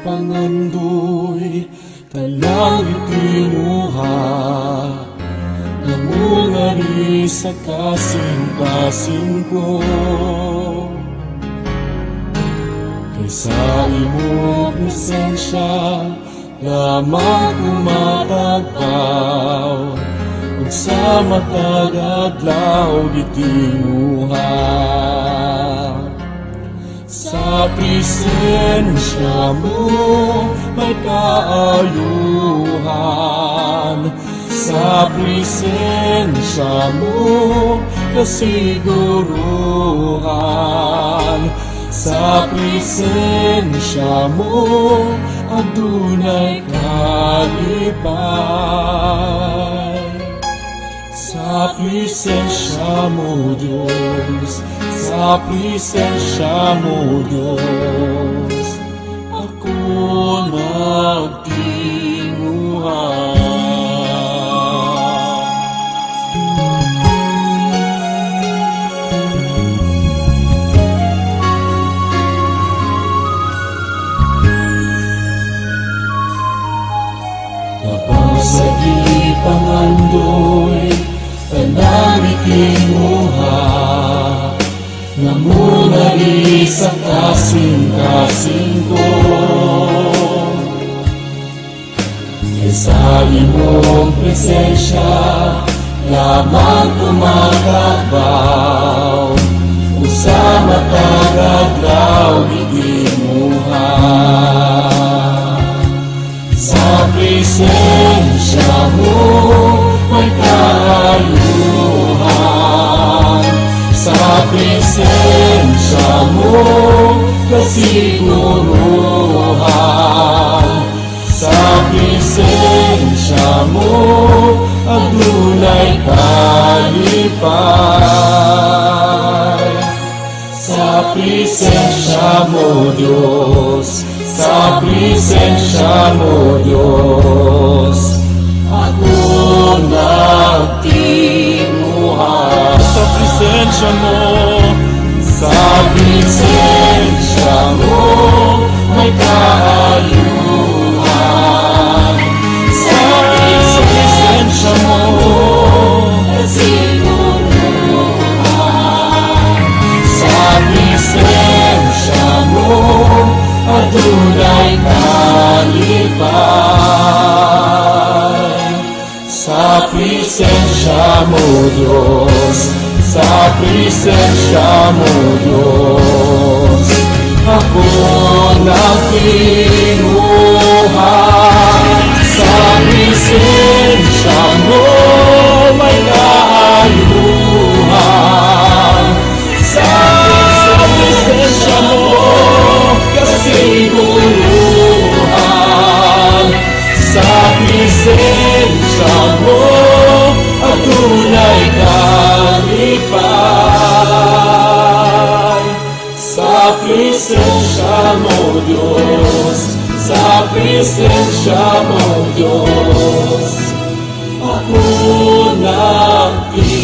pangandoy talang itinuha namungari sa kasing-kasing ko. Kaysa imo presensya lamang kumatagpaw ug sa matag adlaw gitinuha. Sa presensya mo may kaayuhan, sa presensya mo kasiguruhan, sa presensya mo adunay kalipay. Sa presensya mo Diyos, sa presensya mo Diyos, ako nagtinguhan. Habang sa pangandoy talang itinuha namunari sa kasing-kasing ko. Kaysa imong presensya lamang kumakagbaw ug sa matag adlaw gitinuha. Sa presensya mo may kaayuhan, sa presensya mo kasiguruhan, sa presensya mo adunay kalipay. Sa presensya mo Diyos, sa presensya mo Diyos, ako nagtinguhan. Sa presensya mo, sa presensya mo may kaayuhan, sa presensya mo kasiguruhan, sa presensya mo adunay kalipay. Sa presensya mo Diyos, sa presensya mo Diyos, ako nagtinguhan. Sa presensya mo may kaayuhan, sa presensya mo kasiguruhan, sa presensya mo adunay kalipay. Sa presensya mo Diyos, sa presensya mo Diyos, ako nagtinguhan.